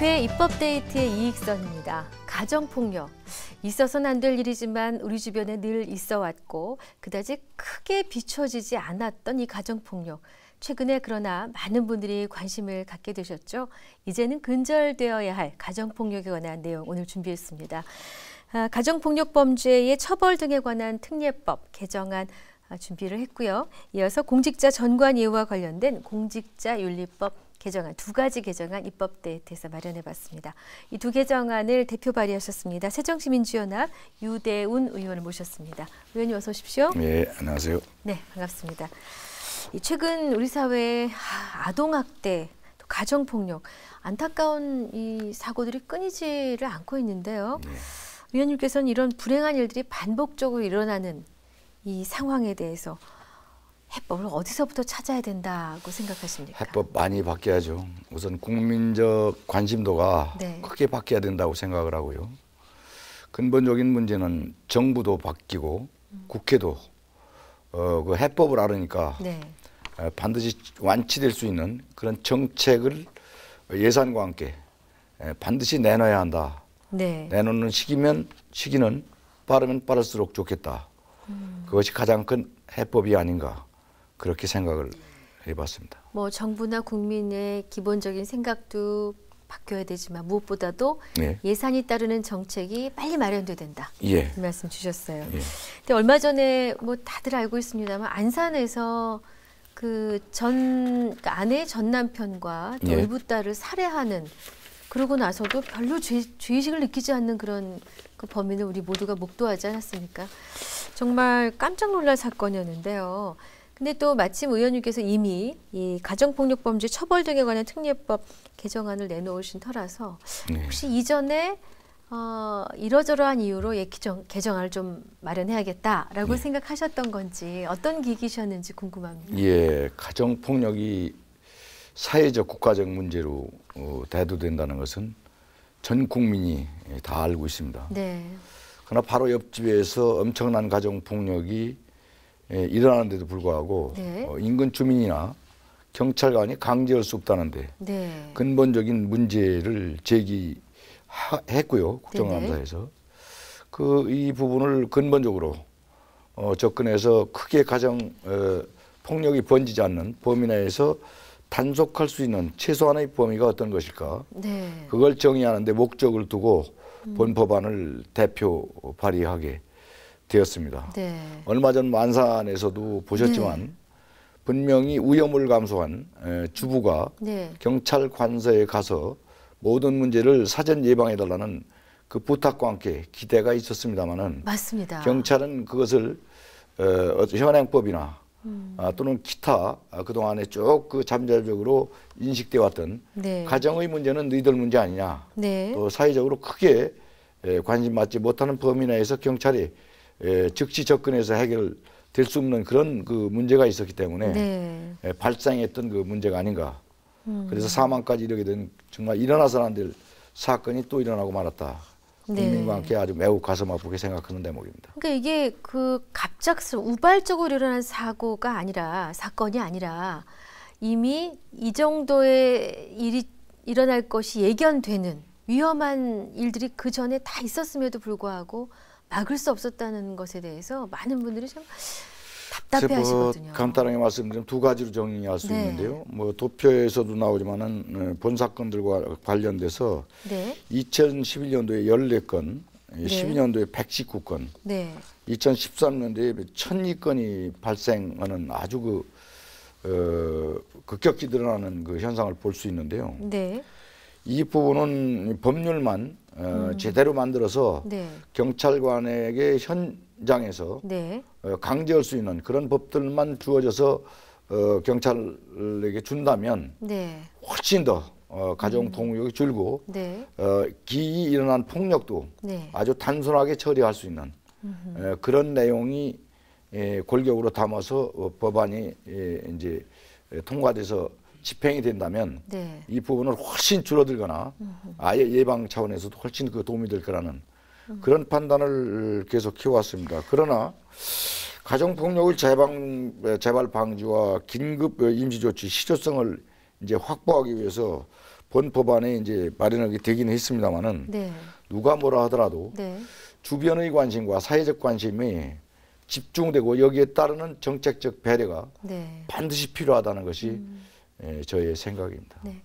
국회 입법데이트의 이익선입니다. 가정폭력. 있어서는 안 될 일이지만 우리 주변에 늘 있어왔고 그다지 크게 비춰지지 않았던 이 가정폭력. 최근에 그러나 많은 분들이 관심을 갖게 되셨죠. 이제는 근절되어야 할 가정폭력에 관한 내용 오늘 준비했습니다. 가정폭력 범죄의 처벌 등에 관한 특례법 개정안 준비를 했고요. 이어서 공직자 전관 예우와 관련된 공직자윤리법 개정안 두 가지 개정안 입법데이트에서 마련해봤습니다. 이 두 개정안을 대표 발의하셨습니다. 새정치민주연합 유대운 의원을 모셨습니다. 의원님 어서 오십시오. 네, 안녕하세요. 네, 반갑습니다. 최근 우리 사회에 아동학대, 또 가정폭력, 안타까운 이 사고들이 끊이지를 않고 있는데요. 네. 의원님께서는 이런 불행한 일들이 반복적으로 일어나는 이 상황에 대해서 해법을 어디서부터 찾아야 된다고 생각하십니까? 해법 많이 바뀌어야죠. 우선 국민적 관심도가 크게 바뀌어야 된다고 생각을 하고요. 근본적인 문제는 정부도 바뀌고 국회도 그 해법을 알으니까 반드시 완치될 수 있는 그런 정책을 예산과 함께 반드시 내놔야 한다. 내놓는 시기는 빠르면 빠를수록 좋겠다. 그것이 가장 큰 해법이 아닌가 그렇게 생각을 해봤습니다. 뭐 정부나 국민의 기본적인 생각도 바뀌어야 되지만 무엇보다도 예산이 따르는 정책이 빨리 마련돼야 된다. 이 말씀 주셨어요. 근데 얼마 전에 뭐 다들 알고 있습니다만 안산에서 그 아내의 전 남편과 또 일부 딸을 살해하는 그러고 나서도 별로 죄의식을 느끼지 않는 그런 그 범인을 우리 모두가 목도하지 않았습니까? 정말 깜짝 놀랄 사건이었는데요. 근데 또 마침 의원님께서 이미 이 가정폭력범죄 처벌 등에 관한 특례법 개정안을 내놓으신 터라서 혹시 이전에 이러저러한 이유로 개정안을 좀 마련해야겠다라고 생각하셨던 건지 어떤 계기셨는지 궁금합니다. 예, 가정폭력이 사회적 국가적 문제로 대두된다는 것은 전 국민이 다 알고 있습니다. 그러나 바로 옆집에서 엄청난 가정폭력이 일어나는데도 불구하고 인근 주민이나 경찰관이 강제할 수 없다는데 근본적인 문제를 제기했고요. 국정감사에서 이 부분을 근본적으로 접근해서 크게 가정폭력이 번지지 않는 범위 내에서 단속할 수 있는 최소한의 범위가 어떤 것일까? 그걸 정의하는 데 목적을 두고 본 법안을 대표 발의하게 되었습니다. 얼마 전 안산에서도 보셨지만 분명히 위험을 감수한 주부가 경찰 관서에 가서 모든 문제를 사전 예방해달라는 그 부탁과 함께 기대가 있었습니다마는 경찰은 그것을 현행법이나 또는 기타 그동안에 쭉 그 잠재적으로 인식돼 왔던 가정의 문제는 너희들 문제 아니냐. 또 사회적으로 크게 관심 받지 못하는 범위 내에서 경찰이 즉시 접근해서 해결될 수 없는 그런 그 문제가 있었기 때문에 발생했던 그 문제가 아닌가. 그래서 사망까지 이르게 된 정말 일어나서는 안 될 사건이 또 일어나고 말았다. 국민과 함께 아주 매우 가슴 아프게 생각하는 대목입니다. 그러니까 이게 그 갑작스러운 우발적으로 일어난 사건이 아니라 이미 이 정도의 일이 일어날 것이 예견되는 위험한 일들이 그 전에 다 있었음에도 불구하고 막을 수 없었다는 것에 대해서 많은 분들이 참 답답해하시거든요. 간단하게 말씀드리면 두 가지로 정리할 수 있는데요. 뭐 도표에서도 나오지만은 본 사건들과 관련돼서 2011년도에 14건, 12년도에 119건, 2013년도에 1002건이 발생하는 아주 급격히 늘어나는 그 현상을 볼 수 있는데요. 이 부분은 법률만 제대로 만들어서 경찰관에게 현장에서 강제할 수 있는 그런 법들만 주어져서 경찰에게 준다면 훨씬 더 가정폭력이 줄고 기이 일어난 폭력도 아주 단순하게 처리할 수 있는 그런 내용이 골격으로 담아서 법안이 이제 통과돼서 집행이 된다면 이 부분을 훨씬 줄어들거나 아예 예방 차원에서도 훨씬 도움이 될 거라는 그런 판단을 계속 해왔습니다. 그러나 가정폭력을 재발 방지와 긴급 임시조치 실효성을 이제 확보하기 위해서 본 법안에 이제 마련하게 되기는 했습니다만은 네. 누가 뭐라 하더라도 네. 주변의 관심과 사회적 관심이 집중되고 여기에 따르는 정책적 배려가 네. 반드시 필요하다는 것이 저의 생각입니다. 네.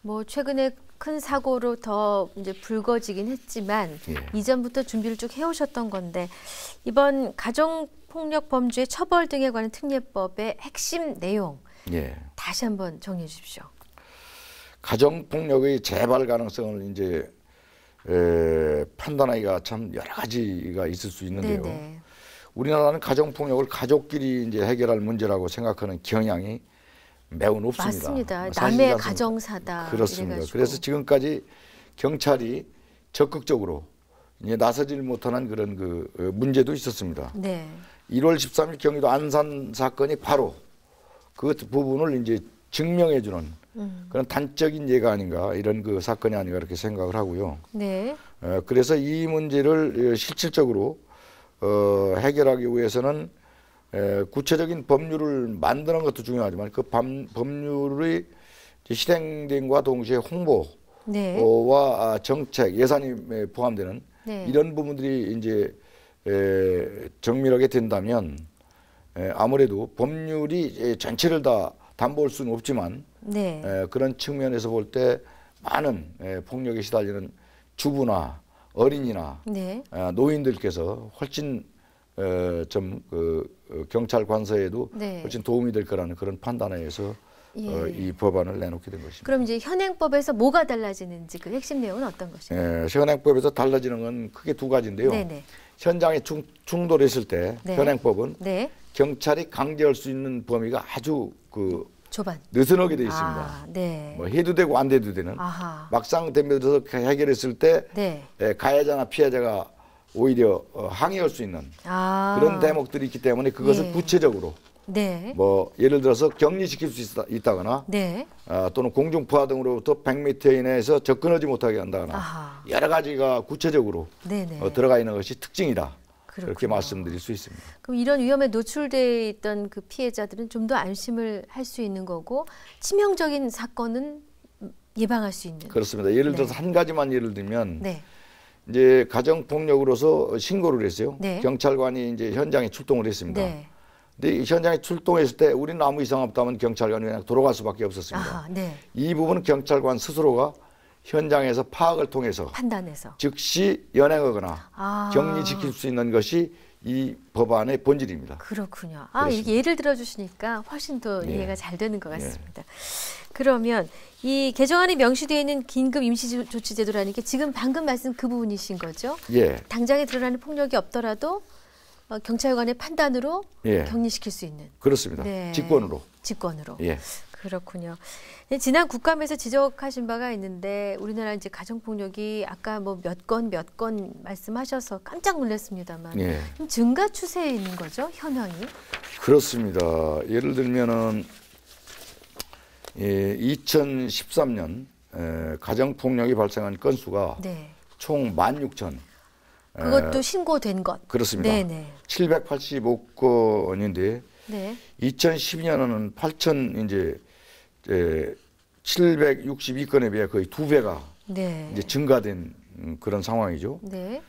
뭐 최근에 큰 사고로 더 이제 불거지긴 했지만 예. 이전부터 준비를 쭉 해오셨던 건데 이번 가정폭력 범죄 처벌 등에 관한 특례법의 핵심 내용 예. 다시 한번 정리해 주십시오. 가정폭력의 재발 가능성을 이제 판단하기가 참 여러 가지가 있을 수 있는데요. 네네. 우리나라는 가정폭력을 가족끼리 이제 해결할 문제라고 생각하는 경향이 매우 높습니다. 맞습니다. 남의 가정사다. 그렇습니다. 이래가지고. 그래서 지금까지 경찰이 적극적으로 이제 나서질 못하는 그런 그 문제도 있었습니다. 네. 1월 13일 경기도 안산 사건이 바로 그 부분을 이제 증명해주는 그런 단적인 예가 아닌가 이런 그 사건이 아닌가 이렇게 생각을 하고요. 네. 그래서 이 문제를 실질적으로 해결하기 위해서는 구체적인 법률을 만드는 것도 중요하지만 그 법률의 실행됨과 동시에 홍보와 네. 정책, 예산이 포함되는 네. 이런 부분들이 이제 정밀하게 된다면 아무래도 법률이 전체를 다 담보할 수는 없지만 네. 그런 측면에서 볼 때 많은 폭력에 시달리는 주부나 어린이나 네. 노인들께서 훨씬 좀 경찰 관서에도 네. 훨씬 도움이 될 거라는 그런 판단에서 예. 이 법안을 내놓게 된 것입니다. 그럼 이제 현행법에서 뭐가 달라지는지 그 핵심 내용은 어떤 것인가요? 현행법에서 달라지는 건 크게 두 가지인데요. 네네. 현장에 충돌했을 때 네. 현행법은 네. 경찰이 강제할 수 있는 범위가 아주 느슨하게 되어 있습니다. 네. 뭐 해도 되고 안 돼도 되는. 아하. 막상 덤벼들어서 해결했을 때 네. 가해자나 피해자가 오히려 항의할 수 있는 그런 대목들이 있기 때문에 그것을 네. 구체적으로 네. 뭐 예를 들어서 격리시킬 수 있다거나 네. 또는 공중부하 등으로부터 100m 이내에서 접근하지 못하게 한다거나 아하. 여러 가지가 구체적으로 들어가 있는 것이 특징이다. 그렇구나. 그렇게 말씀드릴 수 있습니다. 그럼 이런 위험에 노출돼 있던 그 피해자들은 좀 더 안심을 할 수 있는 거고 치명적인 사건은 예방할 수 있는. 그렇습니다. 예를 들어서 한 가지만 예를 들면 네. 이제 가정폭력으로서 신고를 했어요. 네. 경찰관이 이제 현장에 출동을 했습니다. 네. 근데 현장에 출동했을 때 우리는 아무 이상 없다면 경찰관이 그냥 돌아갈 수밖에 없었습니다. 아하, 네. 이 부분은 경찰관 스스로가 현장에서 파악을 통해서 판단해서 즉시 연행하거나 격리시킬 수 있는 것이 이 법안의 본질입니다. 그렇군요. 이렇게 예를 들어주시니까 훨씬 더 예. 이해가 잘 되는 것 같습니다. 예. 그러면 이 개정안에 명시되어 있는 긴급 임시조치제도라는 게 지금 방금 말씀 그 부분이신 거죠? 예. 당장에 드러나는 폭력이 없더라도 경찰관의 판단으로 예. 격리시킬 수 있는. 그렇습니다. 네. 직권으로. 예. 그렇군요. 지난 국감에서 지적하신 바가 있는데 우리나라 이제 가정폭력이 아까 뭐 몇 건 말씀하셔서 깜짝 놀랐습니다만 예. 증가 추세에 있는 거죠, 현황이? 그렇습니다. 예를 들면은 2013년 가정폭력이 발생한 건수가 네. 총 16,000. 그것도 신고된 것. 그렇습니다. 네네. 785건인데 네. 2012년에는 762건에 비해 거의 2배가 네. 이제 증가된 그런 상황이죠. 네.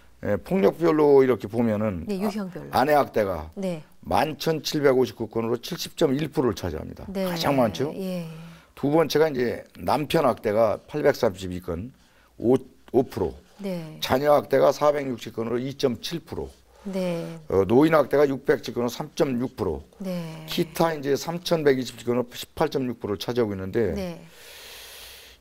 폭력별로 이렇게 보면은 네, 유형별로. 아내 학대가 네. 11,759건으로 70.1%를 차지합니다. 네. 가장 많죠. 예. 두 번째가 이제 남편 학대가 832건, 5%. 네. 자녀 학대가 460건으로 2.7%. 네. 노인 학대가 610건으로 3.6%. 네. 기타 이제 3,127건으로 18.6%를 차지하고 있는데 네.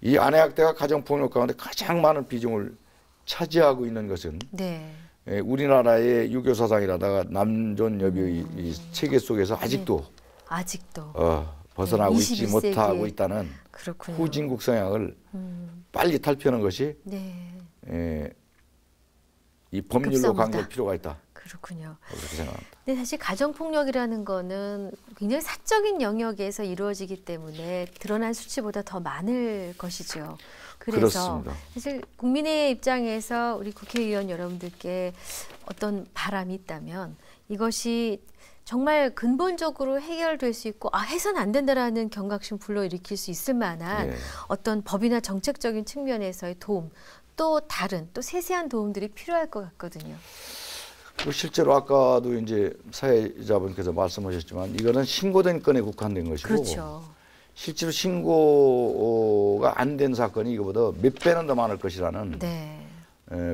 이 아내 학대가 가정폭력 가운데 가장 많은 비중을 차지하고 있는 것은 네. 우리나라의 유교 사상이라다가 남존 여비의 이 체계 속에서 아직도 벗어나고 네, 있지 못하고 있다는 그렇군요. 후진국 성향을 빨리 탈피하는 것이 네. 이 법률로 강구할 필요가 있다. 그렇군요. 그렇게 생각합니다. 근데 사실 가정폭력이라는 거는 굉장히 사적인 영역에서 이루어지기 때문에 드러난 수치보다 더 많을 것이죠. 그래서 그렇습니다. 사실 국민의 입장에서 우리 국회의원 여러분들께 어떤 바람이 있다면 이것이 정말 근본적으로 해결될 수 있고 해서는 안 된다라는 경각심 불러일으킬 수 있을 만한 어떤 법이나 정책적인 측면에서의 도움, 또 다른 또 세세한 도움들이 필요할 것 같거든요. 실제로 아까도 이제 사회자분께서 말씀하셨지만 이거는 신고된 건에 국한된 것이고 그렇죠. 실제로 신고가 안 된 사건이 이거보다 몇 배는 더 많을 것이라는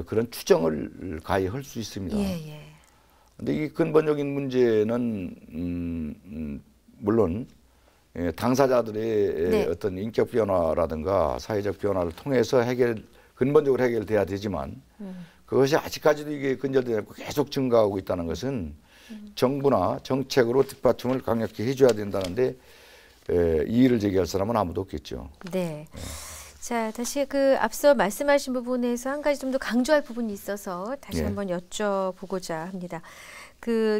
그런 추정을 가히 할 수 있습니다. 그런데 이 근본적인 문제는 물론 당사자들의 어떤 인격 변화라든가 사회적 변화를 통해서 근본적으로 해결돼야 되지만 그것이 아직까지도 이게 근절되지 않고 계속 증가하고 있다는 것은 정부나 정책으로 뒷받침을 강력히 해줘야 된다는데 이의를 제기할 사람은 아무도 없겠죠. 네. 자, 다시 앞서 말씀하신 부분에서 한 가지 좀 더 강조할 부분이 있어서 다시 한번 여쭤보고자 합니다.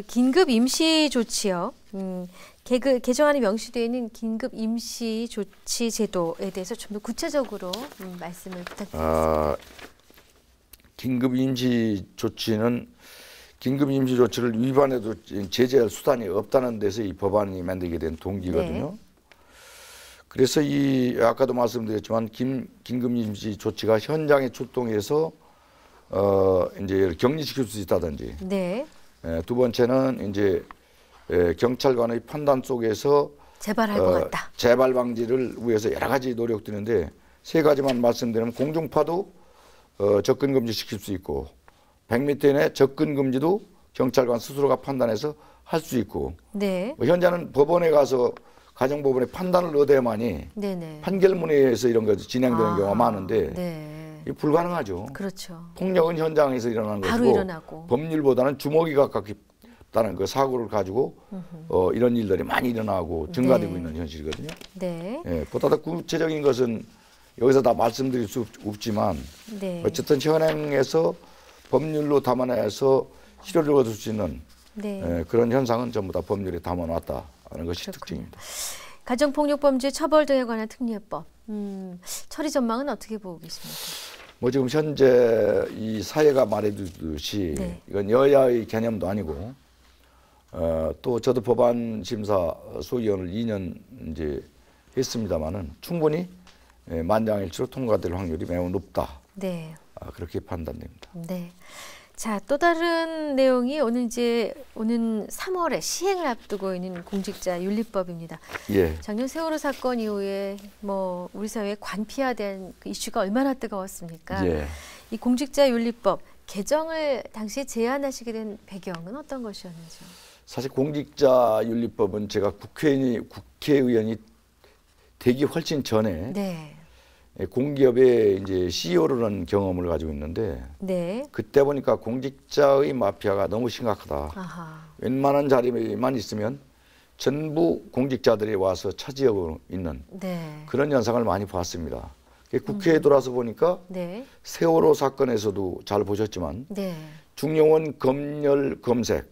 긴급 임시 조치요. 개정안에 명시되어 있는 긴급 임시 조치 제도에 대해서 좀 더 구체적으로 말씀을 부탁드리겠습니다. 긴급 임시 조치는 긴급 임시 조치를 위반해도 제재할 수단이 없다는 데서 이 법안이 만들게 된 동기거든요. 그래서 아까도 말씀드렸지만 긴급 임시 조치가 현장에 출동해서 이제 격리시킬 수 있다든지. 두 번째는 이제 경찰관의 판단 속에서 재발할 것 같다. 재발 방지를 위해서 여러 가지 노력들인데 세 가지만 말씀드리면 공중파도 접근 금지 시킬 수 있고 100m 이내 접근 금지도 경찰관 스스로가 판단해서 할 수 있고 현재는 법원에 가서 가정법원의 판단을 얻어야만이 판결문에서 이런 것이 진행되는 경우가 많은데 이게 불가능하죠. 그렇죠. 폭력은 현장에서 일어나는 것이고 법률보다는 주먹이 가깝다는 그 사고를 가지고 이런 일들이 많이 일어나고 증가되고 있는 현실이거든요. 보다 더 구체적인 것은 여기서 다 말씀드릴 수 없지만 어쨌든 현행에서 법률로 담아내서 실효를 얻을 수 있는 그런 현상은 전부 다 법률에 담아놨다는 것이 특징입니다. 가정폭력범죄 처벌 등에 관한 특례법 처리 전망은 어떻게 보고 계십니까? 지금 현재 이 사회가 말해주듯이 이건 여야의 개념도 아니고 또 저도 법안 심사 소위원을 2년 이제 했습니다만은 충분히 만장일치로 통과될 확률이 매우 높다. 그렇게 판단됩니다. 자, 또 다른 내용이 오는 3월에 시행을 앞두고 있는 공직자윤리법입니다. 작년 세월호 사건 이후에 우리 사회에 관피화된 이슈가 얼마나 뜨거웠습니까? 이 공직자윤리법 개정을 당시에 제안하시게 된 배경은 어떤 것이었는지요? 사실 공직자윤리법은 제가 국회의원이 되기 훨씬 전에 공기업의 이제 CEO를 한 경험을 가지고 있는데 그때 보니까 공직자의 마피아가 너무 심각하다. 웬만한 자리만 있으면 전부 공직자들이 와서 차지하고 있는 그런 현상을 많이 봤습니다. 국회에 돌아서 보니까 세월호 사건에서도 잘 보셨지만 중용원 검열 검색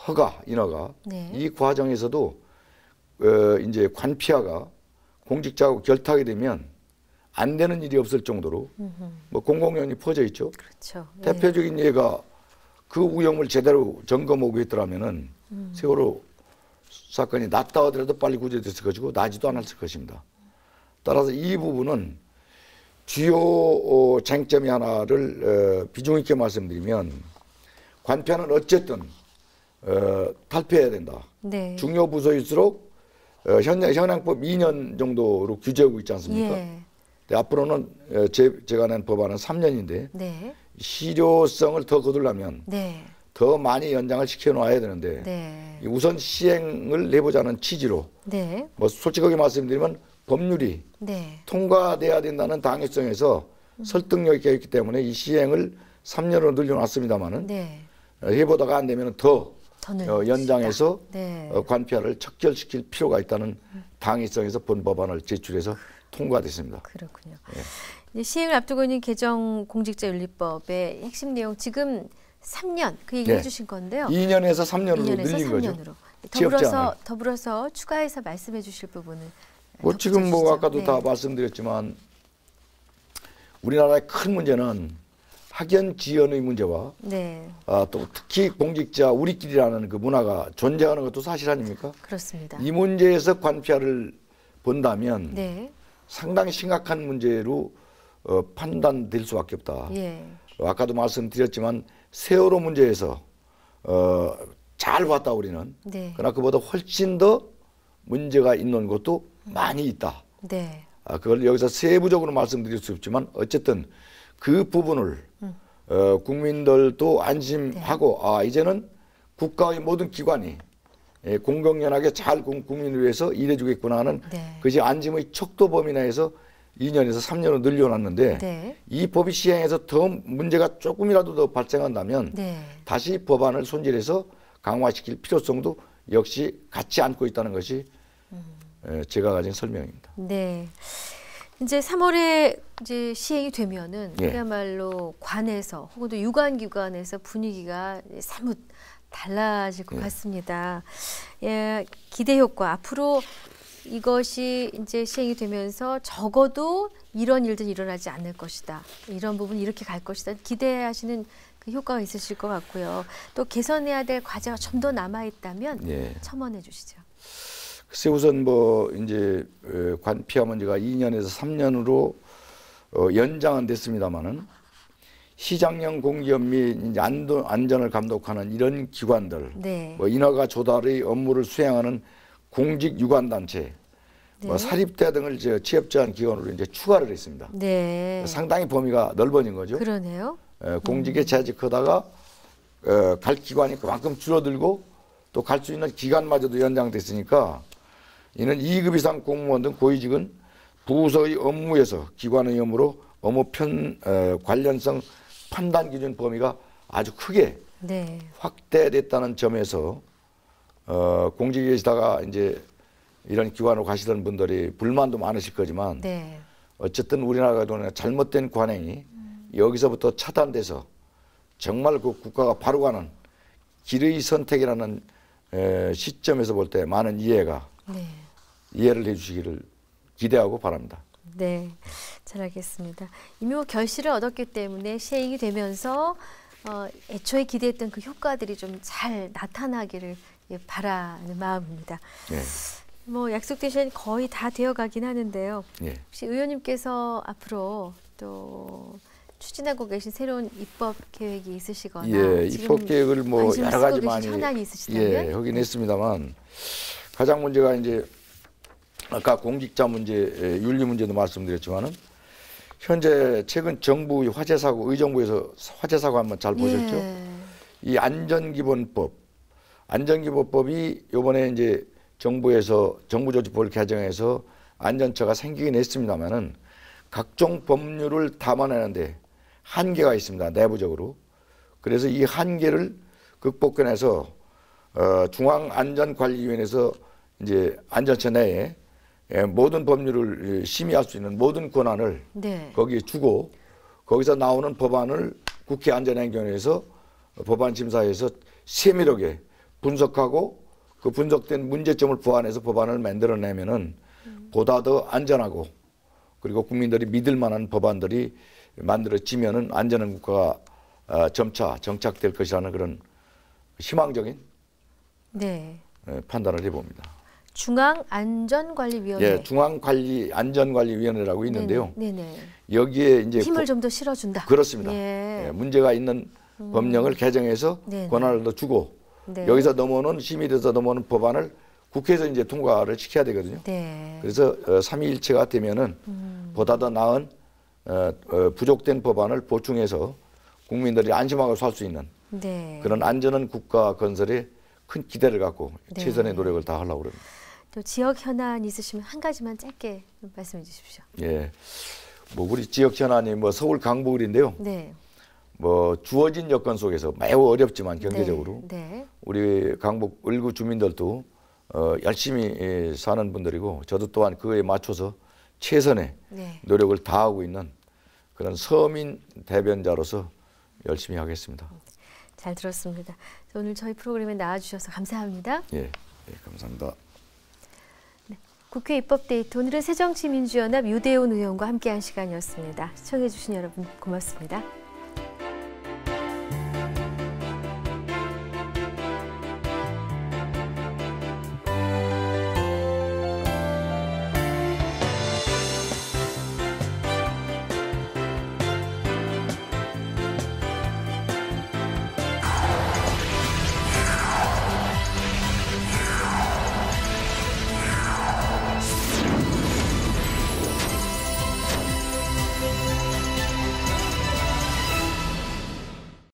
허가 인허가 이 과정에서도 이제 관피아가 공직자하고 결탁이 되면 안 되는 일이 없을 정도로 공공연히 퍼져 있죠. 대표적인 예가 그 위험을 제대로 점검하고 있더라면은 세월호 사건이 났다 하더라도 빨리 구제됐을 것이고 나지도 않았을 것입니다. 따라서 이 부분은 주요 쟁점이 하나를 비중 있게 말씀드리면 관피아는 어쨌든 탈피해야 된다. 중요 부서일수록 현행법 2년 정도로 규제하고 있지 않습니까? 앞으로는 제가 낸 법안은 3년인데 실효성을 더 거두려면 더 많이 연장을 시켜놔야 되는데 우선 시행을 내보자는 취지로 솔직하게 말씀드리면 법률이 통과돼야 된다는 당위성에서 설득력 있게 했기 때문에 이 시행을 3년으로 늘려놨습니다마는 해보다가 안 되면 더 연장해서 관피아를 척결시킬 필요가 있다는 당위성에서 본 법안을 제출해서 통과됐습니다. 그렇군요. 시행을 앞두고 있는 개정 공직자윤리법의 핵심 내용 지금 3년 그 얘기 해주신 건데요. 2년에서 3년으로 늘린 거죠. 더불어서 추가해서 말씀해 주실 부분은 지금 아까도 다 말씀드렸지만 우리나라의 큰 문제는 학연 지연의 문제와 네. 또 특히 공직자 우리끼리라는 그 문화가 존재하는 것도 사실 아닙니까? 그렇습니다. 이 문제에서 관피아를 본다면 네. 상당히 심각한 문제로 판단될 수밖에 없다. 예. 아까도 말씀드렸지만 세월호 문제에서 잘 봤다 우리는. 네. 그러나 그보다 훨씬 더 문제가 있는 것도 많이 있다. 네. 그걸 여기서 세부적으로 말씀드릴 수 없지만 어쨌든 그 부분을 국민들도 안심하고 네. 이제는 국가의 모든 기관이 공공연하게 잘 국민을 위해서 일해주겠구나 하는 네. 그것이 안심의 척도 범위 내에서 2년에서 3년으로 늘려놨는데 네. 이 법이 시행해서 더 문제가 조금이라도 더 발생한다면 네. 다시 법안을 손질해서 강화시킬 필요성도 역시 같이 안고 있다는 것이 제가 가진 설명입니다. 네. 이제 3월에 이제 시행이 되면은 그야말로 관에서 혹은 또 유관기관에서 분위기가 사뭇 달라질 것 같습니다. 예, 기대 효과 앞으로 이것이 이제 시행이 되면서 적어도 이런 일들은 일어나지 않을 것이다. 이런 부분 이렇게 갈 것이다. 기대하시는 그 효과가 있으실 것 같고요. 또 개선해야 될 과제가 좀 더 남아 있다면 첨언해 주시죠. 글쎄 우선 뭐 이제 관피아 문제가 2년에서 3년으로 연장은 됐습니다만은 시장형 공기업 및 이제 안전을 감독하는 이런 기관들, 뭐 인허가 조달의 업무를 수행하는 공직 유관단체, 뭐 사립대 등을 취업제한 기관으로 이제 추가를 했습니다. 상당히 범위가 넓어진 거죠. 그러네요. 공직에 재직하다가 갈 기관이 그만큼 줄어들고 또 갈 수 있는 기간마저도 연장됐으니까 이는 2급 이상 공무원 등 고위직은 부서의 업무에서 기관의 업무로 업무 관련성 판단 기준 범위가 아주 크게 확대됐다는 점에서 공직에 계시다가 이제 이런 기관으로 가시던 분들이 불만도 많으실 거지만 어쨌든 우리나라가 잘못된 관행이 여기서부터 차단돼서 정말 그 국가가 바로 가는 길의 선택이라는 시점에서 볼 때 많은 이해를 해주시기를 기대하고 바랍니다. 네, 잘 알겠습니다. 이미 결실을 얻었기 때문에 시행이 되면서 애초에 기대했던 그 효과들이 좀 잘 나타나기를 바라는 마음입니다. 뭐 약속된 시간이 거의 다 되어가긴 하는데요. 혹시 의원님께서 앞으로 또 추진하고 계신 새로운 입법 계획이 있으시거나 입법 계획을 뭐 여러 가지 많이 현안이 있으시다면 하긴 했습니다만 가장 문제가 이제 아까 공직자 문제, 윤리 문제도 말씀드렸지만은 현재 최근 정부 화재 사고, 의정부에서 화재 사고 한번 잘 보셨죠? 이 안전기본법이 이번에 이제 정부에서 정부조직법을 개정해서 안전처가 생기긴 했습니다만은 각종 법률을 담아내는데 한계가 있습니다. 내부적으로. 그래서 이 한계를 극복해내서 중앙안전관리위원회에서 이제 안전처 내에 모든 법률을 심의할 수 있는 모든 권한을 거기에 주고 거기서 나오는 법안을 국회 안전행정위에서 법안심사에서 세밀하게 분석하고 그 분석된 문제점을 보완해서 법안을 만들어내면은 보다 더 안전하고 그리고 국민들이 믿을 만한 법안들이 만들어지면은 안전한 국가가 점차 정착될 것이라는 그런 희망적인 판단을 해봅니다. 중앙안전관리위원회. 중앙안전관리위원회라고 있는데요. 여기에 이제 힘을 좀 더 실어준다. 그렇습니다. 문제가 있는 법령을 개정해서 권한을 더 주고 여기서 넘어오는 심의돼서 넘어오는 법안을 국회에서 이제 통과를 시켜야 되거든요. 그래서 삼위일체가 되면은 보다 더 나은 부족된 법안을 보충해서 국민들이 안심하고 살 수 있는 그런 안전한 국가 건설에 큰 기대를 갖고 최선의 노력을 다하려고 합니다. 또 지역 현안 있으시면 한 가지만 짧게 말씀해 주십시오. 뭐 우리 지역 현안이 뭐 서울 강북을인데요. 뭐 주어진 여건 속에서 매우 어렵지만 경제적으로 우리 강북 을구 주민들도 열심히 사는 분들이고 저도 또한 그에 맞춰서 최선의 노력을 다하고 있는 그런 서민 대변자로서 열심히 하겠습니다. 잘 들었습니다. 오늘 저희 프로그램에 나와주셔서 감사합니다. 감사합니다. 국회 입법데이트 오늘은 새정치민주연합 유대훈 의원과 함께한 시간이었습니다. 시청해주신 여러분 고맙습니다.